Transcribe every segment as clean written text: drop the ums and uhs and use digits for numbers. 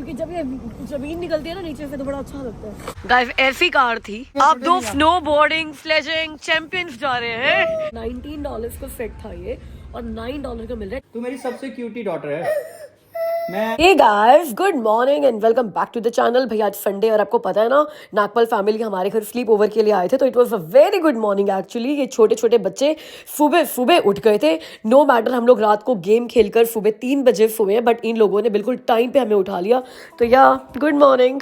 क्योंकि जब ये जमीन निकलती है ना नीचे से तो बड़ा अच्छा लगता है। गाइस ऐसी कार थी। आप दो स्नो बोर्डिंग स्लेजिंग चैंपियंस जा रहे हैं। $19 का सेट था ये और $9 का मिल रहा है। तू मेरी सबसे क्यूटी डॉटर है। Hey guys, good morning and welcome back to the channel। भैया आज संडे और आपको पता है ना नागपल फैमिली हमारे घर स्लीप ओवर के लिए आए थे तो it was a very good morning actually. ये छोटे छोटे बच्चे सुबह उठ गए थे। नो मैटर हम लोग रात को गेम खेलकर सुबह 3 बजे सोए हैं बट इन लोगों ने बिल्कुल टाइम पे हमें उठा लिया। तो या गुड मॉर्निंग।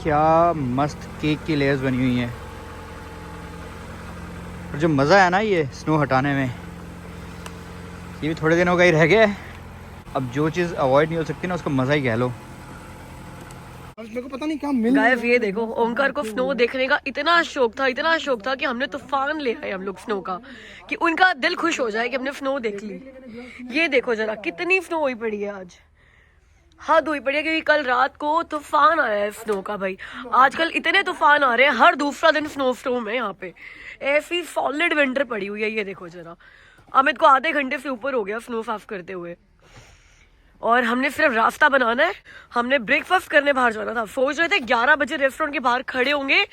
क्या मस्त केक की लेयर्स बनी हुई हैं और जो मज़ा है ना ये स्नो हटाने में, ये भी थोड़े दिनों का ही रह गया है। अब जो चीज़ अवॉइड नहीं हो सकती ना उसका मज़ा ही कह लो। मेरे को पता नहीं क्या मिल गाइस ये देखो ओंकार को स्नो देखने का इतना शौक था कि हमने तूफान ले आए हम लोग स्नो का, कि उनका दिल खुश हो जाए कि हमने स्नो देख ली। ये देखो जरा कितनी स्नो हुई पड़ी है आज, हद हुई पड़ी है क्योंकि कल रात को तूफान आया है स्नो का। भाई आजकल इतने तूफान आ रहे हैं, हर दूसरा दिन स्नो स्टॉर्म है यहाँ पे। ऐसी सॉलिड विंटर पड़ी हुई है। ये देखो जरा अमित को आधे घंटे से ऊपर हो गया स्नो साफ करते हुए और हमने सिर्फ रास्ता बनाना है। हमने ब्रेकफास्ट करने बाहर जाना था। सोच रहे थे 11 बजे रेस्टोरेंट के बाहर खड़े होंगे,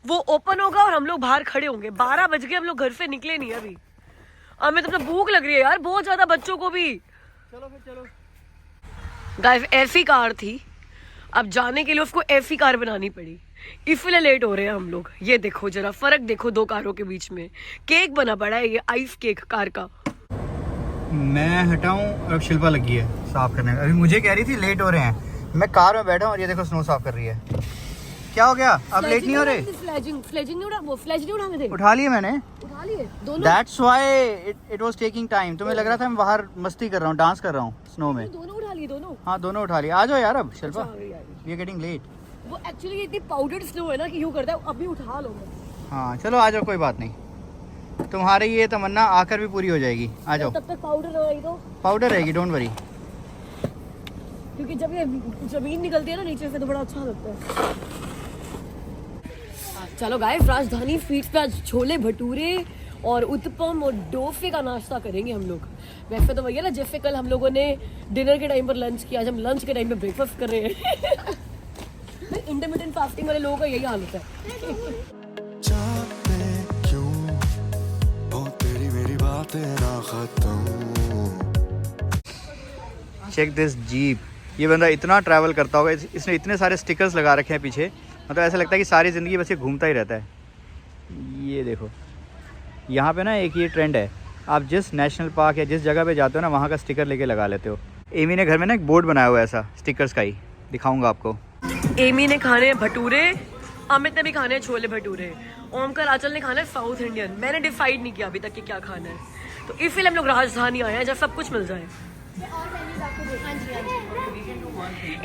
वो ओपन होगा और हम लोग बाहर खड़े होंगे। 12 बज गए, हम लोग घर से निकले नहीं अभी। अमित अपना भूख लग रही है यार बहुत ज्यादा, बच्चों को भी। चलो फिर चलो। गाइस ऐसी कार थी, अब जाने के लिए उसको ऐसी कार बनानी पड़ी, इसलिए लेट हो रहे हैं हम लोग। ये देखो जरा फर्क देखो दो कारों के बीच में। केक बना पड़ा है ये आइस केक कार का। मैं हटाऊं अब शिल्पा लगी है साफ करने में। अभी मुझे कह रही थी लेट हो रहे हैं, मैं कार में बैठा हूँ और ये देखो स्नो साफ कर रही है। क्या हो गया, अब लेट नहीं हो रहे? स्लेजिंग नहीं उठाने थे। उठा लिए मैंने, उठा लिए दोनों। That's why it was taking time। तुम्हें लग रहा था मैं बाहर मस्ती कर रहा हूँ, डांस कर रहा हूँ स्नो में। दोनों उठा लिए दोनों। हाँ दोनों उठा लिए। आ जाओ यार अब शिल्पा, अच्छा, वी आर गेटिंग लेट। वो एक्चुअली इतनी पाउडर्ड स्नो है ना कि यूं करता है अभी उठा लो। हाँ चलो आ जाओ, कोई बात नहीं। तुम्हारी ये तमन्ना आकर भी पूरी हो जाएगी। आ जाओ। तब तक पाउडर रहेगी तो पाउडर रहेगी, डोंट वरी। क्योंकि जब ये जमीन निकलती है ना नीचे से तो बड़ा अच्छा लगता है। चलो गाइस राजधानी स्वीट्स पे आज छोले भटूरे और उत्पम और डोसे का नाश्ता करेंगे हम लोग। वैसे तो भैया ना जैसे कल हम लोगों ने डिनर के टाइम पर लंच किया, आज हम लंच के टाइम पे ब्रेकफास्ट कर रहे हैं। इंटरमिटेंट फास्टिंग वाले लोगों का यही हाल होता है। Check this jeep. ये बंदा इतना ट्रैवल करता होगा, इसने इतने सारे स्टिकर्स लगा रखे हैं पीछे, मतलब ऐसा लगता है कि सारी ज़िंदगी बस ये घूमता ही रहता है। ये देखो यहाँ पे ना एक ये ट्रेंड है, आप जिस नेशनल पार्क या जिस जगह पे जाते हो ना वहाँ का स्टिकर लेके लगा लेते हो। एमी ने घर में ना एक बोर्ड बनाया हुआ है ऐसा स्टिकर्स का ही, दिखाऊंगा आपको। एमी ने खाने हैं भटूरे, अमित ने भी खाने हैं छोले भटूरे, ओमकार आंचल ने खाना है साउथ इंडियन। मैंने डिसाइड नहीं किया अभी तक कि क्या खाना है, तो इसलिए हम लोग राजधानी आए हैं जब सब कुछ मिल जाए।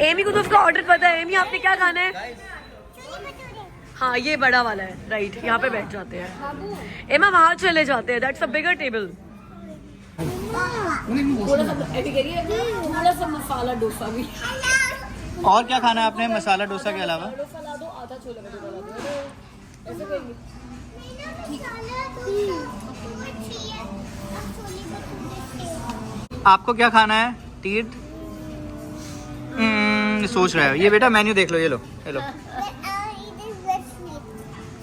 एमी को तो उसका ऑर्डर पता है। एमी आपने क्या खाना है? हाँ ये बड़ा वाला है, राइट। यहाँ पे बैठ जाते हैं। एमा वहाँ चले जाते हैं, दैट्स अ बिगर टेबल। थोड़ा सा मसाला डोसा भी। और क्या खाना है आपने मसाला डोसा के अलावा? आपको क्या खाना है? तीर्थ सोच रहा है ये। बेटा मेन्यू देख लो, ये लो ये लो।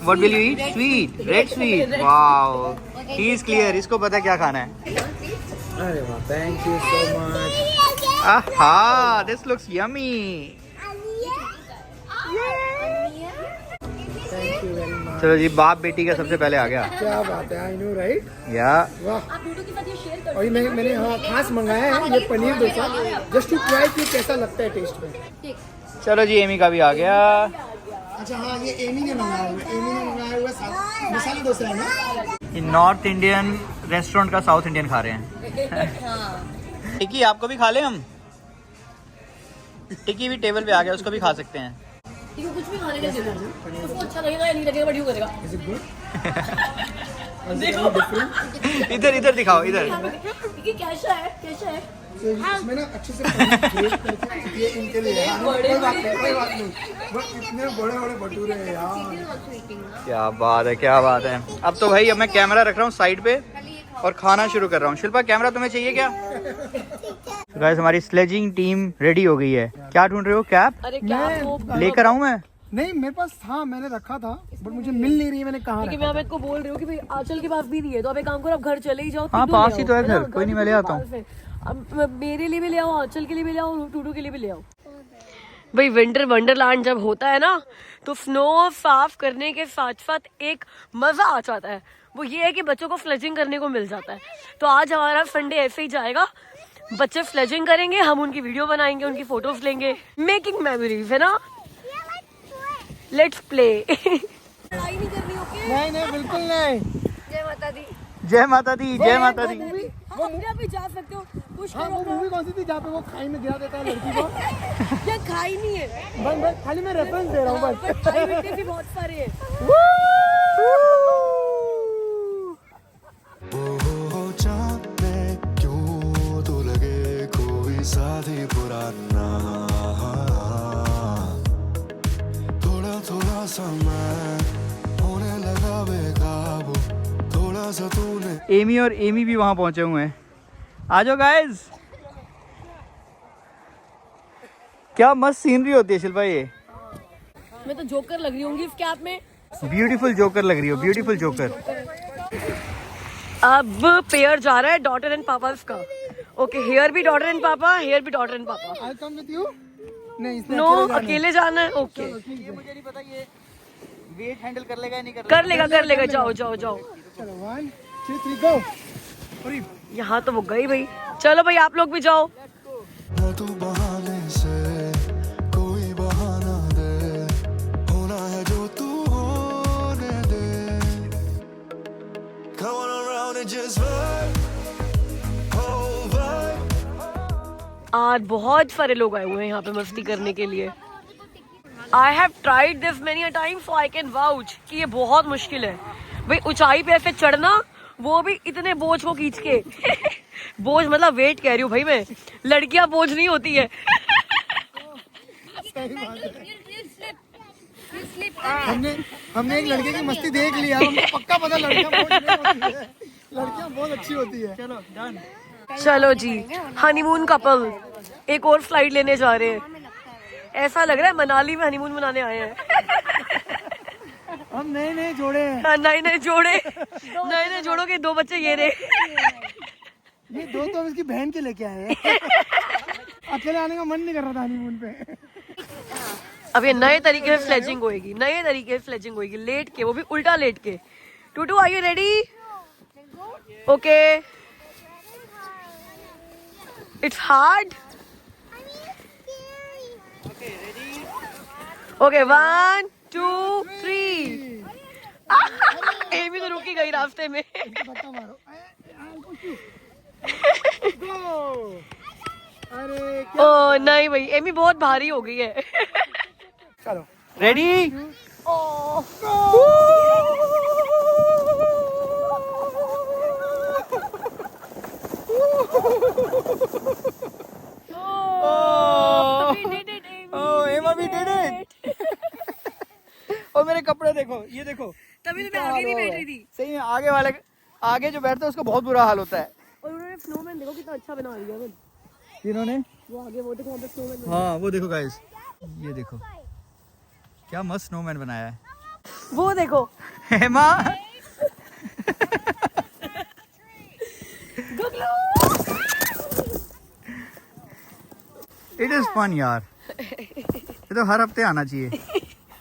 What will you eat? Sweet, red sweet. Wow, he is clear. इसको पता है क्या खाना है। अरे वाह, थैंक यू सो मच। आहा, this looks yummy. Thank you very much. चलो जी, बाप बेटी का सबसे पहले आ गया। क्या बात है, आई नो राइट। या वाह, और ये मैंने हाँ खास मंगाया है ये paneer dosa, just to try कि कैसा लगता है टेस्ट में। चलो जी, एमी का भी आ गया। अच्छा हाँ, ये एमी ने मंगाया हुआ है। एमी ने मंगाया हुआ है मसाला डोसा है ना। ये नॉर्थ इंडियन रेस्टोरेंट का साउथ इंडियन खा रहे हैं। टिक्की आपको भी खा ले हम। टिक्की भी टेबल पे आ गया, उसको भी खा सकते हैं। कुछ भी खाने का देना उसको अच्छा लगेगा या नहीं लगेगा बट यूं करेगा। Is it good? देखो इधर इधर दिखाओ, इधर। ये कैसा है? कैसा है? तो इसमें ना अच्छे से पनीर करके ये इनके लिए है। कोई बात नहीं बट इतने बड़े बड़े भटूरे हैं यार। क्या बात है, क्या बात है। अब तो भाई अब मैं कैमरा रख रहा हूँ साइड पे और खाना शुरू कर रहा हूँ। शिल्पा कैमरा तुम्हें चाहिए क्या? तो गाइस हमारी स्लेजिंग टीम रेडी हो गई है। क्या ढूंढ रहे हो? कैप अरे क्या लेकर आऊँ मैं? नहीं मेरे पास था, मैंने रखा था बट मुझे मिल नहीं रही है, मैंने कहा मैं अमित को बोल रही हूँ कि भाई आंचल के पास भी नहीं है, तो अब एक काम करो, आप घर चले ही जाओ। हाँ, टूटू पास ले ही तो है आओ, घर, कोई नहीं, मैं ले आता हूँ। अब मेरे लिए भी ले आओ, आंचल के लिए भी ले आओ, टूटू के लिए भी ले आओ। भाई विंटर वंडरलैंड जब होता है ना, तो स्नो साफ करने के साथ साथ एक मजा आ जाता है। वो ये है कि बच्चों को स्लेजिंग करने को मिल जाता है। तो आज हमारा संडे ऐसे ही जाएगा, बच्चे स्लेजिंग करेंगे, हम उनकी वीडियो बनाएंगे, उनकी फोटोज लेंगे, मेकिंग मेमोरीज, है ना। Let's play. लड़ाई नहीं करनी, ओके? नहीं बिल्कुल नहीं। जय माता दी। जय माता दी, जय माता दी। हाँ, अपने आप ही जा सकते हो। पुश हाँ वो मूवी कौन सी थी जहाँ पे वो खाई में गिरा देता है लड़की को? क्या खाई नहीं है, बस खाली मैं रेफरेंस दे रहा हूँ बस। खाई मिट्टी भी बहुत सारे हैं। क्यों तो लगे कोई साथी पुराना, थोड़ा थोड़ा समय होने लगा बेकाबू, थोड़ा सा तूने। एमी और एमी भी वहाँ पहुँचे हुए हैं। आ जाओ गाइस। क्या मस्त सीनरी होती है शिल्पा ये। मैं तो जोकर लग रही होंगी इस कैप में। ब्यूटीफुल जोकर लग रही हो, ब्यूटीफुल जोकर। अब पेयर जा रहा है डॉटर एंड पापा का। ओके, हेयर भी डॉटर एंड पापा, हेयर भी डॉटर एंड पापा। आई कम विद यू। नहीं इसने नो, अकेले जाना है। ओके, ये मुझे नहीं पता ये वेट हैंडल कर लेगा या नहीं कर लेगा। जाओ जाओ जाओ। चलो 1 2 3 गो। अरे यहाँ तो वो गई भाई। चलो भाई आप लोग भी जाओ। ना तू बहाने से कोई बहाना दे, होना है जो तू होने दे। Come on around and just vibe, oh vibe. आज बहुत सारे लोग आए हुए हैं यहाँ पे मस्ती करने के लिए। I have tried this many a time, so I can vouch कि ये बहुत मुश्किल है भाई। ऊंचाई पे ऐसे चढ़ना, वो भी इतने बोझ को खींच के। बोझ मतलब वेट कह रही हूँ भाई मैं, लड़कियां बोझ नहीं होती है। हमने एक लड़के की मस्ती देख लिया, हमको पक्का पता लड़कियां बहुत नहीं होती है, लड़कियां बहुत अच्छी होती है। चलो डन। चलो जी, हनीमून कपल एक और फ्लाइट लेने जा रहे हैं। ऐसा लग रहा है मनाली में हनीमून मनाने आए हैं। हम नए जोड़े हैं। नए जोड़ों के 2 बच्चे ये रहे। ये 2 तो इसकी बहन के लेके आए हैं। अकेले आने का मन नहीं कर रहा था हनीमून पे। अब ये नए तरीके से स्लेजिंग होएगी, लेट के, वो भी उल्टा लेट के। Tutu are you ready? Okay, it's hard. Okay 1 2 3। Amy तो रुकी गई रास्ते में। धक्का मारो। अरे ओ नहीं भाई, एमी बहुत भारी हो गई है। चलो रेडी? एमा भी डिड इट। और मेरे कपड़े देखो, ये देखो। तभी तो मैं आगे नहीं बैठ रही थी। सही में आगे जो बैठता है उसका बहुत बुरा हाल होता है। और उन्होंने स्नोमैन देखो कितना अच्छा बना दिया है। इन्होंने वो आगे वो देखो, वहाँ पे स्नोमैन। हाँ वो देखो गाइस, ये देखो क्या मस्त स्नोमैन बनाया है। वो देखो हेमा। इट इज फन यार, ये तो हर हफ्ते आना चाहिए।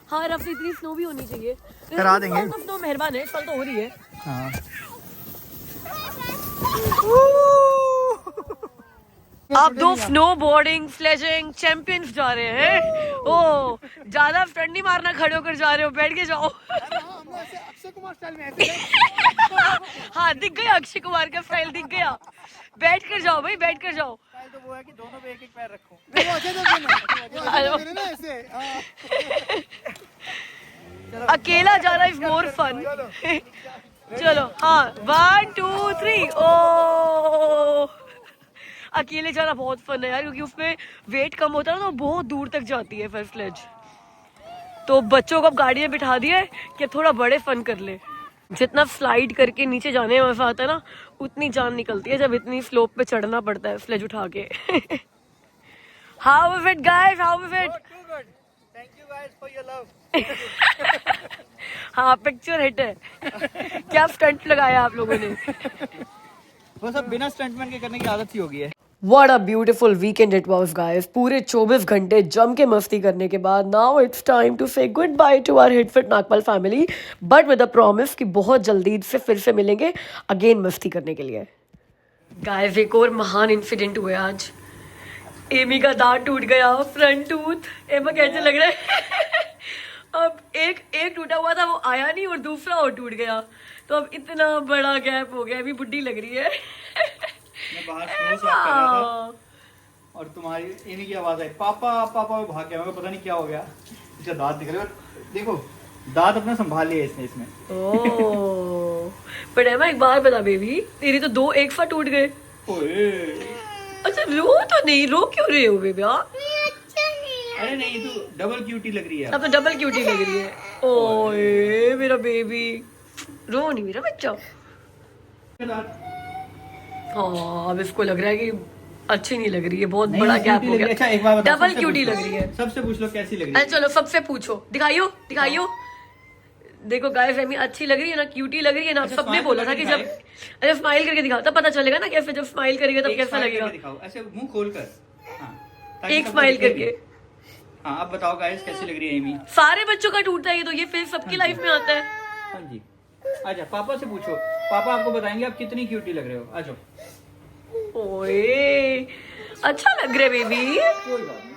हाँ, रफ्ती इतनी स्नो भी होनी चाहिए। करा देंगे। स्नो मेहरबान है, कल तो हो रही है। हाँ। आप 2 स्नो बोर्डिंग स्लेजिंग चैंपियंस जा रहे हैं। ओ, ज्यादा फ्रंट नहीं मारना, खड़े होकर जा रहे हो, बैठ के जाओ। अक्षय कुमार स्टाइल में ऐसे। हाँ दिख गया, अक्षय कुमार का स्टाइल दिख गया। बैठ कर जाओ भाई, बैठ कर जाओ। तो वो है कि दोनों पे एक पैर रखो। वो अच्छे तो ना ऐसे। अकेला जाना इज मोर फन। चलो हाँ 1 2 3। ओ अकेले जाना बहुत फन है यार, क्योंकि उसमें वेट कम होता है ना, तो बहुत दूर तक जाती है फर्स्ट स्लेज। तो बच्चों को अब गाड़ी में बिठा दिया है कि अब थोड़ा बड़े फन कर ले। जितना स्लाइड करके नीचे जाने में मजा आता है ना, उतनी जान निकलती है जब इतनी स्लोप पे चढ़ना पड़ता है स्लेज उठा के। How is it guys, how is it? Thank you guys for your love. हाँ पिक्चर हिट है। क्या स्टंट लगाया आप लोगों ने? वो सब बिना स्टंटमैन के करने की आदत ही हो गई है। What a beautiful weekend it was, guys. पूरे 24 घंटे जम के मस्ती करने के बाद now it's time to say goodbye to our HitFit Nagpal family, but with a promise कि बहुत जल्दी से फिर से मिलेंगे अगेन मस्ती करने के लिए। Guys, एक और महान इंसिडेंट हुआ आज। एमी का दांत टूट गया, फ्रंट टूथ। एमा कैसे लग रहा है? अब एक टूटा हुआ था, वो आया नहीं, और दूसरा और टूट गया। तो अब इतना बड़ा गैप हो गया, अभी बुड्ढी लग रही है। मैं बाहर स्नो साफ कर रहा था और तुम्हारी एमी की आवाज आई, पापा पापा, मैं भाग गया। मेरे को पता नहीं क्या हो गया, इसका दांत निकल गया। देखो दांत अपना संभाल लिया इसने इसमें। ओह, पर एमा एक बार बता बेबी, तेरी तो 2 एक साथ टूट गए। ओए अच्छा रो तो नहीं, रो क्यों रहे हो बेबी? अरे नहीं, तू डबल क्यूटी लग रही है। अब तो डबल क्यूटी लग रही है। ओए मेरा बेबी, रो नहीं मेरा बच्चा। हाँ अब इसको लग रहा है कि अच्छी नहीं लग रही है, बहुत नहीं, बड़ा गैप क्यूटी हो लग रही है। अच्छा, एक गया। बार बताओ, डबल सबसे क्यूटी पूछ लो। लग रही है। सबसे पूछ लो कैसी लग रही अरे है। चलो सबसे पूछो, दिखाइयो दिखाइयो। देखो गाइस, एमी अच्छी लग रही है ना, क्यूटी लग रही है ना। अच्छा, सबने स्माइल बोला था करके कि जब, अरे स्माइल करके दिखाओ तब पता चलेगा ना कैसे, जब स्माइल करेगा तब एक कैसा स्माइल लगेगा। करके दिखाओ, ऐसे मुंह खोल कर। हाँ, ताकि एक सबको स्माइल दिखे करके। भी। हाँ अब बताओ गाइस कैसी लग रही है एमी। सारे बच्चों का टूटता है ये, तो ये फिर सबकी लाइफ में आता है। हाँ जी, अच्छा पापा से पूछो, पापा आपको बताएंगे आप कितनी क्यूटी लग रहे हो। आ जाओ। ओए अच्छा लग रहा है बेबी। कोई बात नहीं,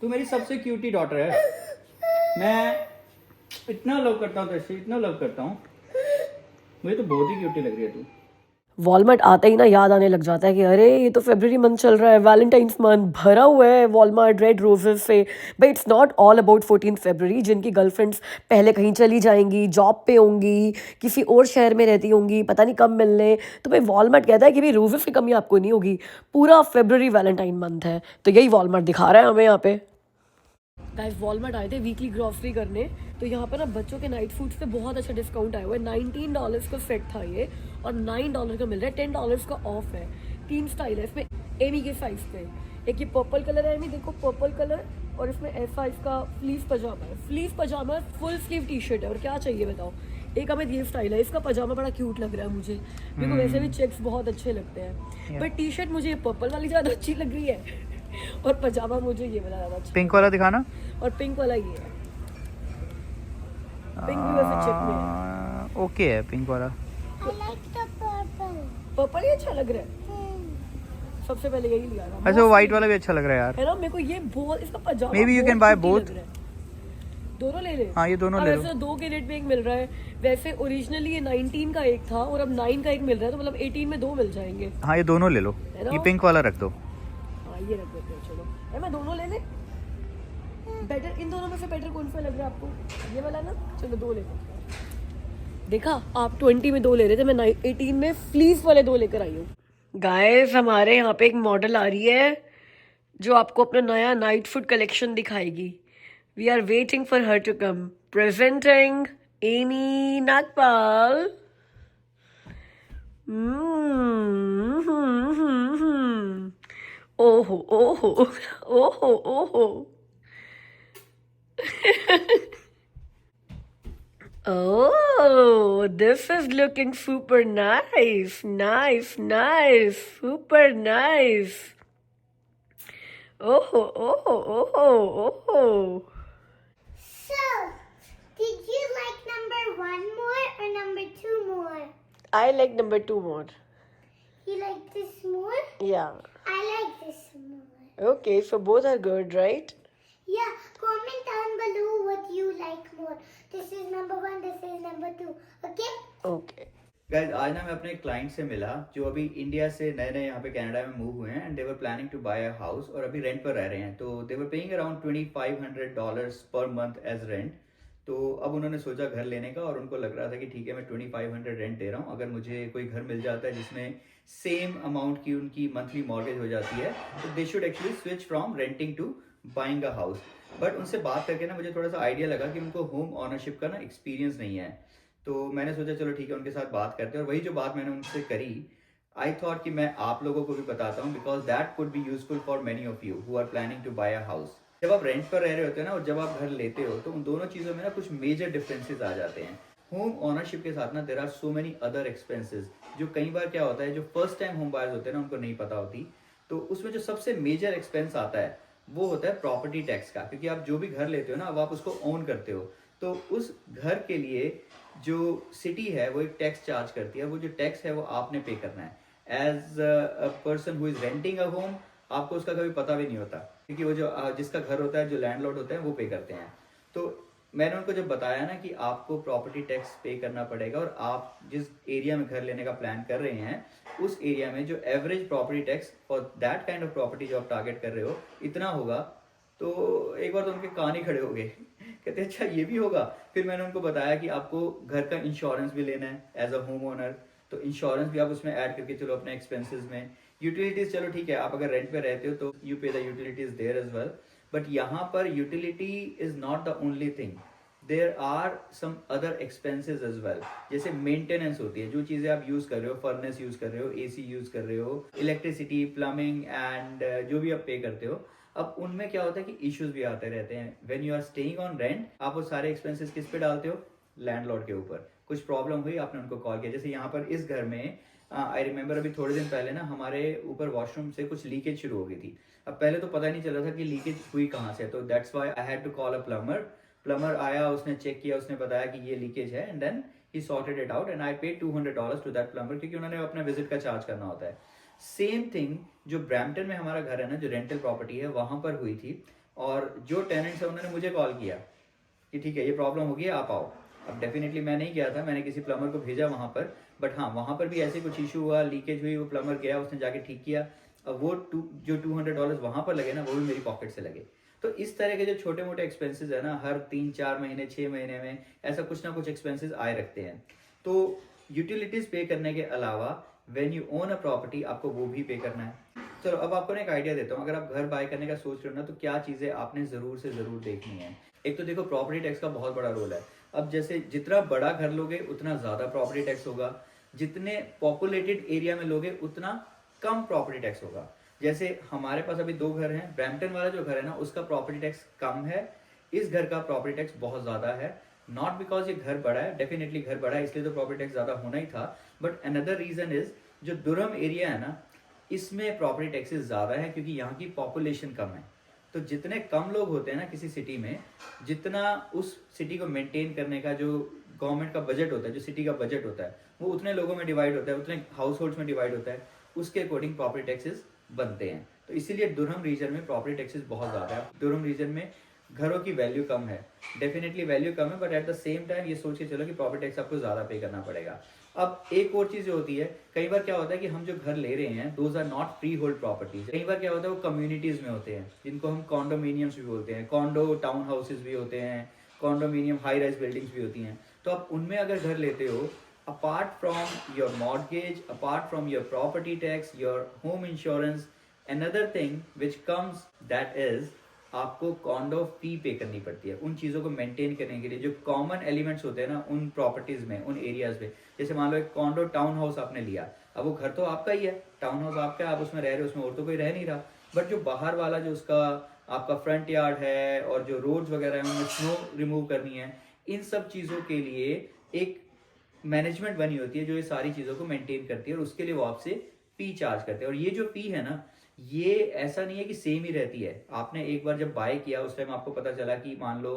तू मेरी सबसे क्यूटी डॉटर है। मैं इतना लव करता हूँ तुझसे, इतना लव करता हूँ, मुझे तो बहुत ही क्यूटी लग रही है तू। वॉलमार्ट आते ही ना याद आने लग जाता है कि अरे ये तो फरवरी मंथ चल रहा है, वैलेंटाइंस मंथ भरा हुआ है वॉलमार्ट रेड रोजेस से। But it's not all about 14 फरवरी। जिनकी गर्लफ्रेंड्स पहले कहीं चली जाएंगी, जॉब पे होंगी, किसी और शहर में रहती होंगी, पता नहीं कब मिलने, तो भाई वॉलमार्ट कहता है कि भाई रोजेस की कमी आपको नहीं होगी, पूरा फरवरी वैलेंटाइन मंथ है। तो यही वॉलमार्ट दिखा रहा है हमें यहाँ पे। गाइस वॉलमार्ट आए थे वीकली ग्रॉसरी करने, तो यहाँ पर ना बच्चों के नाइट फूड्स पे बहुत अच्छा डिस्काउंट आया हुआ है। $19 का सेट था ये, और $9 का मिल रहा है, $10 का ऑफ है। 3 स्टाइल है इसमें एमी के साइज पे। एक ये पर्पल कलर है एमी, देखो पर्पल कलर, और इसमें ऐसा इसका फ्लीव पजामा है। फ्लीव पजामा फुल स्लीव टी शर्ट है, और क्या चाहिए बताओ। एक हमें ये स्टाइल है, इसका पजामा बड़ा क्यूट लग रहा है मुझे। मेरे को वैसे भी चेक्स बहुत अच्छे लगते हैं, बट टी शर्ट मुझे पर्पल वाली ज़्यादा अच्छी लग रही है, और पजामा मुझे ये वाला ज़्यादा अच्छा। पिंक वाला दिखाना। और पिंक वाला ये है, पिंक भी वैसे चेक में है। ओके है पिंक वाला। पर्पल ही अच्छा लग रहा है। सबसे पहले यही लिया था। अच्छा वो व्हाइट वाला भी अच्छा लग रहा है यार। है ना, मेरे को ये बहुत, इसका पजामा Maybe you can बहुत buy cute both. लग रहा है। दोनों ले ले। हाँ ये दोनों अब ले लो। वैसे 2 के रेट में एक मिल रहा है। वैसे ओरिजिनली ये 19 का एक था, और अब 9 का एक मिल रहा है, तो मतलब 18 में 2 मिल जाएंगे। हाँ ये दोनों ले लो, है ना? ये पिंक वाला रख दो। हाँ ये रख देते हैं, चलो। है मैं दोनों ले ले। बेटर, इन दोनों में से बेटर कौन सा लग रहा है आपको? ये वाला ना, चलो 2 ले लेते हैं। देखा, आप 20 में 2 ले रहे थे, मैं 18 में फ्लीस वाले 2 लेकर आई हूँ। गाइस हमारे यहाँ पे एक मॉडल आ रही है जो आपको अपना नया नाइट फूड कलेक्शन दिखाएगी। We are waiting for her to come. Presenting Amy Nagpal. ओहो ओहो ओहो ओहो। Oh, this is looking super nice. Nice, nice. Super nice. Oh, oh, oh, oh. So, did you like number 1 more or number 2 more? I like number 2 more. You like this more? Yeah. I like this more. Okay, so both are good, right? Yeah, comment down below what you like more. This is number 1, this is number 2. Okay? Okay. Guys आज ना मैं अपने client से मिला जो अभी India से नए नए यहाँ पे कनाडा में मूव हुए हैं, and they were planning to buy a house, और अभी रेंट पर रह रहे हैं। तो दे were paying around $2,500 per month as rent. तो अब उन्होंने सोचा घर लेने का, और उनको लग रहा था कि ठीक है मैं 2500 रेंट दे रहा हूँ, अगर मुझे कोई घर मिल जाता है जिसमें सेम अमाउंट की उनकी मंथली मॉर्गेज हो जाती है, तो they should actually switch from renting to buying a house. But उनसे बात करके ना मुझे थोड़ा सा आइडिया लगा कि उनको होम ऑनरशिप का ना एक्सपीरियंस नहीं है। तो मैंने सोचा चलो ठीक है उनके साथ बात करते हैं, और वही जो बात मैंने उनसे करी, आई थॉट कि मैं आप लोगों को भी बताता हूँ, because that could be useful for many of you who are planning to buy a house. जब आप रेंट पर रह रहे होते हैं ना और जब आप घर लेते हो, तो उन दोनों चीज़ों में ना कुछ मेजर डिफरेंसेस आ जाते हैं। होम ओनरशिप के साथ ना there are so many other expenses, जो कई बार क्या होता है, जो फर्स्ट टाइम होम बायर्स होते हैं ना उनको नहीं पता होती। तो उसमें जो सबसे मेजर एक्सपेंस आता है वो होता है प्रॉपर्टी टैक्स का, क्योंकि आप जो भी घर लेते हो ना, अब आप उसको ओन करते हो, तो उस घर के लिए जो सिटी है वो एक टैक्स चार्ज करती है। वो जो टैक्स है वो आपने पे करना है as a person who is renting a home. आपको उसका कभी पता भी नहीं होता, क्योंकि वो जो जिसका घर होता है, जो लैंडलॉर्ड होते हैं, वो पे करते हैं। तो मैंने उनको जब बताया ना कि आपको प्रॉपर्टी टैक्स पे करना पड़ेगा, और आप जिस एरिया में घर लेने का प्लान कर रहे हैं उस एरिया में जो average property tax for that kind of property जो आप टारगेट कर रहे हो इतना होगा, तो एक बार तो उनके कान ही खड़े हो गए। कहते अच्छा ये भी होगा। फिर मैंने उनको बताया कि आपको घर का इंश्योरेंस भी लेना है एज अ होम ओनर, तो इंश्योरेंस भी आप उसमें ऐड करके चलो अपने एक्सपेंसेस में। यूटिलिटीज चलो ठीक है, आप अगर रेंट पे रहते हो तो you pay the utilities there as well, but यहाँ पर utility is not the only thing, there are some other expenses as well. जैसे मेंटेनेंस होती है, जो चीज़ें आप यूज़ कर रहे हो, फर्नेस यूज़ कर रहे हो, एसी यूज़ कर रहे हो, इलेक्ट्रिसिटी, प्लम्बिंग एंड जो भी आप पे करते हो, अब उनमें क्या होता है कि इश्यूज भी आते रहते हैं। When you are staying on rent, आप वो सारे एक्सपेंसेस किस पे डालते हो? लैंडलॉर्ड के ऊपर। कुछ प्रॉब्लम हुई, आपने उनको कॉल किया। जैसे यहाँ पर इस घर में आई रिमेंबर अभी थोड़े दिन पहले ना हमारे ऊपर वॉशरूम से कुछ लीकेज शुरू हो गई थी। अब पहले तो पता ही नहीं चल रहा था कि लीकेज हुई कहाँ से, तो that's why I had to call a plumber. Plumber आया, उसने चेक किया, उसने बताया कि ये लीकेज है, and then he sorted it out, and I paid $200 to that plumber, क्योंकि उन्होंने अपना विजिट का चार्ज करना होता है। सेम थिंग जो ब्रैम्पटन में हमारा घर है ना, जो रेंटल प्रॉपर्टी है, वहां पर हुई थी, और जो टेनेंट्स है उन्होंने मुझे कॉल किया कि ठीक है ये प्रॉब्लम होगी, आप आओ। अब डेफिनेटली मैं नहीं गया था, मैंने किसी प्लम्बर को भेजा वहां पर, बट हाँ वहां पर भी ऐसे कुछ इशू हुआ, लीकेज हुई, वो प्लम्बर गया, उसने जाके ठीक किया। अब वो जो $200 वहां पर लगे ना, वो भी मेरी पॉकेट से लगे। तो इस तरह के जो छोटे मोटे एक्सपेंसेस है ना, हर 3-4 महीने 6 महीने में ऐसा कुछ ना कुछ एक्सपेंसेस आए रखते हैं। तो यूटिलिटीज पे करने के अलावा when you own a property, आपको वो भी पे करना है। चलो अब आपको ना एक आइडिया देता हूँ, अगर आप घर बाय करने का सोच रहे हो ना, तो क्या चीजें आपने जरूर से जरूर देखनी है। एक तो देखो प्रॉपर्टी टैक्स का बहुत बड़ा रोल है। अब जैसे जितना बड़ा घर लोगे उतना ज्यादा प्रॉपर्टी टैक्स होगा, जितने पॉपुलेटेड एरिया में लोगे उतना कम प्रॉपर्टी टैक्स होगा। जैसे हमारे पास अभी 2 घर हैं, ब्रैम्पटन वाला जो घर है ना उसका प्रॉपर्टी टैक्स कम है, इस घर का प्रॉपर्टी टैक्स बहुत ज्यादा है। नॉट बिकॉज ये घर बड़ा है, डेफिनेटली घर बड़ा है इसलिए तो प्रॉपर्टी टैक्स ज्यादा होना ही था, बट अनदर रीजन इज जो दुरम एरिया है ना, इसमें प्रॉपर्टी टैक्सेस ज्यादा है क्योंकि यहाँ की पॉपुलेशन कम है। तो जितने कम लोग होते हैं ना किसी सिटी में, जितना उस सिटी को मेंटेन करने का जो गवर्नमेंट का बजट होता है, जो सिटी का बजट होता है, वो उतने लोगों में डिवाइड होता है, उतने हाउस होल्ड्स में डिवाइड होता है, उसके अकॉर्डिंग प्रॉपर्टी टैक्सेस बनते हैं। तो इसीलिए दुरहम रीजन में प्रॉपर्टी टैक्सेस बहुत ज्यादा है। दुरहम रीजन में घरों की वैल्यू कम है, डेफिनेटली वैल्यू कम है, but at the same time ये सोच के चलो कि प्रॉपर्टी टैक्स आपको ज्यादा पे करना पड़ेगा। अब एक और चीज जो होती है, कई बार क्या होता है कि हम जो घर ले रहे हैं those are not freehold properties. कई बार क्या होता है वो कम्युनिटीज में होते हैं, जिनको हम कॉन्डोमिनियम्स भी बोलते हैं, कॉन्डो टाउन हाउसेज भी होते हैं, कॉन्डोमिनियम हाई राइज बिल्डिंग्स भी होती हैं। तो आप उनमें अगर घर लेते हो, apart from your mortgage, apart from your property tax, your home insurance, another thing which comes, that is आपको कॉन्डो फी पे करनी पड़ती है उन चीज़ों को मेंटेन करने के लिए। जो कॉमन एलिमेंट्स होते हैं ना उन प्रॉपर्टीज में, उन एरियाज में, जैसे मान लो एक कॉन्डो टाउन हाउस आपने लिया, अब वो घर तो आपका ही है, टाउन हाउस आपका है, आप उसमें रह रहे हो, उसमें और तो कोई रह नहीं रहा, बट जो बाहर वाला जो उसका आपका फ्रंट यार्ड है और जो रोड्स वगैरह है उनमें स्नो रिमूव करनी है, इन सब चीज़ों के लिए एक मैनेजमेंट बनी होती है जो ये सारी चीज़ों को मेंटेन करती है, और उसके लिए वो आपसे फी चार्ज करते हैं। और ये जो फी है ना, ये ऐसा नहीं है कि सेम ही रहती है। आपने एक बार जब बाय किया उस टाइम आपको पता चला कि मान लो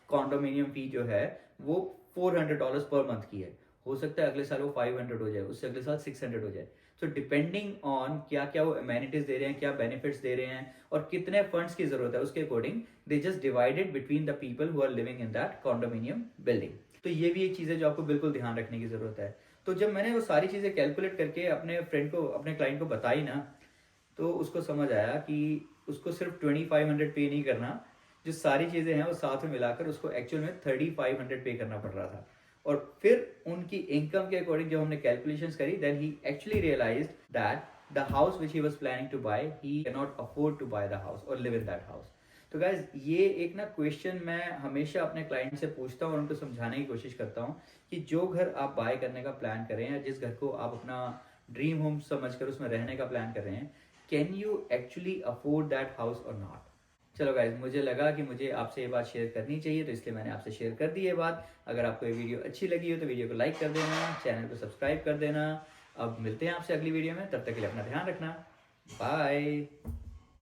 कॉन्डोमिनियम फी जो है वो $400 पर मंथ की है, हो सकता है अगले साल वो 500 हो जाए, उससे अगले साल 600 हो जाए। तो डिपेंडिंग ऑन क्या क्या वो अमेनिटीज दे रहे हैं, क्या बेनिफिट्स दे रहे हैं, और कितने फंड्स की जरूरत है, उसके according they just divided between the people who are living in that condominium building. तो ये भी एक चीज़ है जो आपको बिल्कुल ध्यान रखने की जरूरत है। तो जब मैंने वो सारी चीज़ें कैलकुलेट करके अपने फ्रेंड को, अपने क्लाइंट को बताई ना, तो उसको समझ आया कि उसको सिर्फ 2500 पे नहीं करना, जो सारी चीज़ें हैं वो साथ में मिलाकर उसको एक्चुअल में 3500 पे करना पड़ रहा था। और फिर उनकी इनकम के अकॉर्डिंग जब हमने कैलकुलेशंस करी, then he actually realised that the house which he was planning to buy, he can not afford to buy the house और लिव इन दैट हाउस। तो गाइज ये एक ना क्वेश्चन मैं हमेशा अपने क्लाइंट से पूछता हूँ और उनको समझाने की कोशिश करता हूँ कि जो घर आप बाय करने का प्लान कर रहे हैं या जिस घर को आप अपना ड्रीम होम समझकर उसमें रहने का प्लान कर रहे हैं, can you actually afford that house और नॉट। चलो गाइज, मुझे लगा कि मुझे आपसे ये बात शेयर करनी चाहिए, तो इसलिए मैंने आपसे शेयर कर दी ये बात। अगर आपको ये वीडियो अच्छी लगी हो तो वीडियो को लाइक कर देना, चैनल को सब्सक्राइब कर देना। अब मिलते हैं आपसे अगली वीडियो में, तब तक के लिए अपना ध्यान रखना। बाय।